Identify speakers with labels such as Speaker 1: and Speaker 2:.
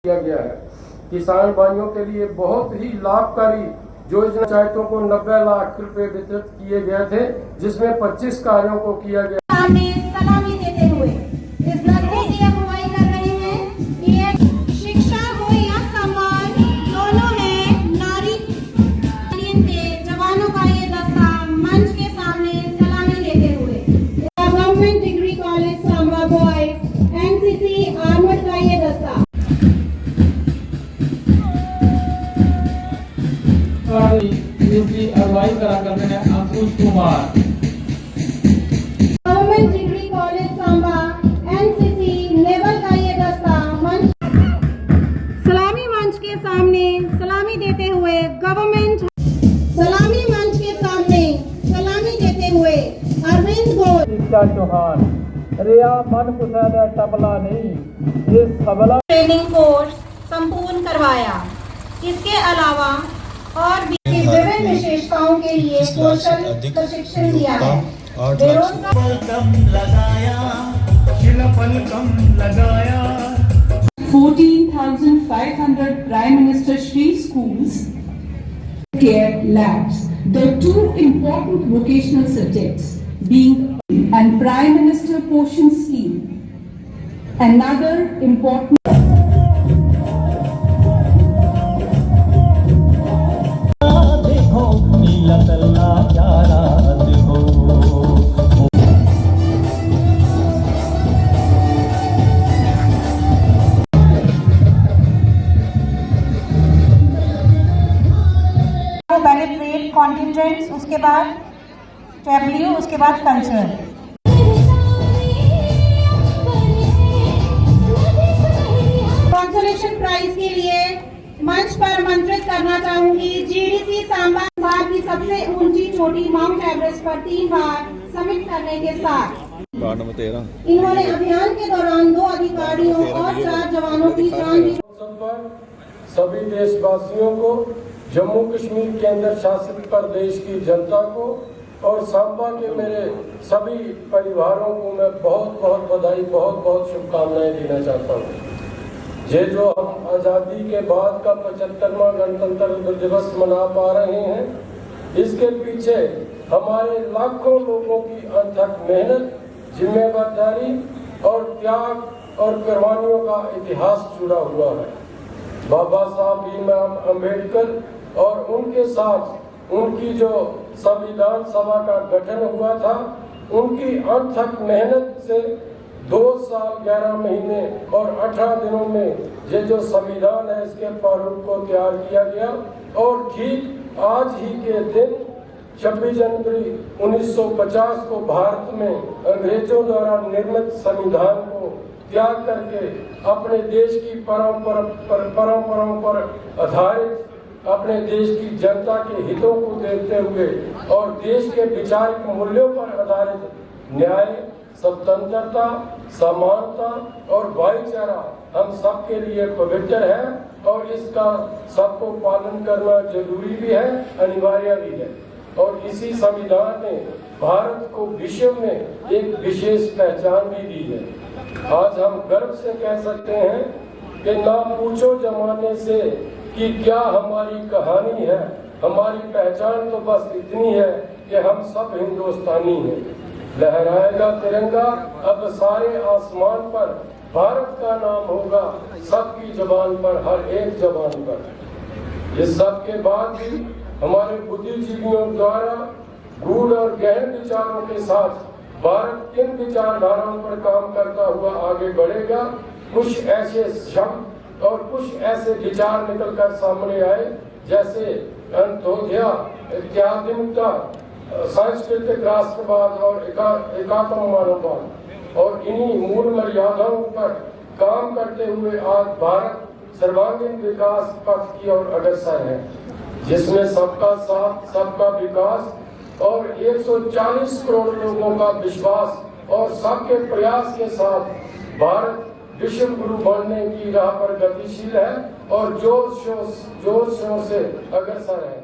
Speaker 1: किया गया है। किसान भाइयों के लिए बहुत ही लाभकारी जो इस पंचायतों को 90 लाख रुपए वितरित किए गए थे, जिसमें 25 कार्यों को किया गया।
Speaker 2: सलामी देते हुए इस दस्ते की अगुवाई कर रहे हैं कि ये शिक्षा हो या सम्मान, दोनों है नारी के जवानों का ये दस्ता मंच के सामने सलामी देते हुए government degree college Samba boys NCC armed का ये दस्ता
Speaker 3: इसकी अगुवाई करा करते हैं Ankush Kumar.
Speaker 2: Government degree college Samba NCC level का ये दस्ता मंच सलामी मंच के सामने सलामी देते हुए गवर्नमेंट सलामी मंच के सामने सलामी देते हुए अरविंद घोष
Speaker 3: शिक्षा चौहान रिया मन कुशल तबला नहीं ये सबला
Speaker 2: ट्रेनिंग कोर्स संपूर्ण करवाया। इसके अलावा और भी विभिन्न विशेषताओं के लिए कौशल प्रशिक्षण दिया है। बेरोजगार
Speaker 4: कम लगाया, शिलापन कम लगाया।
Speaker 5: 14,500 Prime Minister Shri schools, care labs. The two important vocational subjects being and Prime Minister Poshan Scheme. Another important
Speaker 2: barricade contingents, उसके बाद टैब्ल्यू, उसके बाद कल्चर। कंसोलेशन प्राइज के लिए मंच पर आमंत्रित करना चाहूंगी जीडीसी सांबा की सबसे ऊंची चोटी माउंट एवरेस्ट पर 3 बार समिट करने के साथ इन्होंने अभियान के दौरान 2 अधिकारियों और 4 जवानों की जान दी।
Speaker 1: सभी देशवासियों को, जम्मू कश्मीर केंद्र शासित प्रदेश की जनता को और सांबा के मेरे सभी परिवारों को मैं बहुत बहुत बधाई, बहुत बहुत शुभकामनाएं देना चाहता हूँ। ये जो हम आज़ादी के बाद का 75वां गणतंत्र दिवस मना पा रहे हैं, इसके पीछे हमारे लाखों लोगों की अथक मेहनत, जिम्मेदारी और त्याग और कुर्बानियों का इतिहास जुड़ा हुआ है। बाबा साहब भीमराव अम्बेडकर और उनके साथ उनकी जो संविधान सभा का गठन हुआ था, उनकी अथक मेहनत से 2 साल 11 महीने और 18 दिनों में ये जो संविधान है इसके प्रारूप को तैयार किया गया। और ठीक आज ही के दिन 26 जनवरी 1950 को भारत में अंग्रेजों द्वारा निर्मित संविधान को त्याग करके अपने देश की परंपराओं पर आधारित अपने देश की जनता के हितों को देखते हुए और देश के वैचारिक मूल्यों पर आधारित न्याय, स्वतंत्रता, समानता और भाईचारा हम सबके लिए पवित्र है और इसका सबको पालन करना जरूरी भी है, अनिवार्य भी है। और इसी संविधान ने भारत को विश्व में एक विशेष पहचान भी दी है। आज हम गर्व से कह सकते हैं कि ना पूछो जमाने से कि क्या हमारी कहानी है, हमारी पहचान तो बस इतनी है कि हम सब हिंदुस्तानी हैं। लहराएगा तिरंगा अब सारे आसमान पर, भारत का नाम होगा सबकी जबान पर, हर एक जबान पर। इस सब के बाद भी हमारे बुद्धिजीवियों द्वारा गूढ़ और गहन विचारों के साथ भारत किन विचारधाराओं पर काम करता हुआ आगे बढ़ेगा। कुछ ऐसे शब्द और कुछ ऐसे विचार निकलकर सामने आए जैसे अंत्योदय, इत्यादिमता, सांस्कृतिक राष्ट्रवाद और एकात्म मानववाद। और इन्हीं मूल मर्यादाओं पर काम करते हुए आज भारत सर्वांगीण विकास पथ की ओर अग्रसर है, जिसमें सबका साथ, सबका विकास और 140 करोड़ लोगों का विश्वास और सबके प्रयास के साथ भारत विश्व गुरु बनने की राह पर गतिशील है और जोर शोर से अग्रसर है।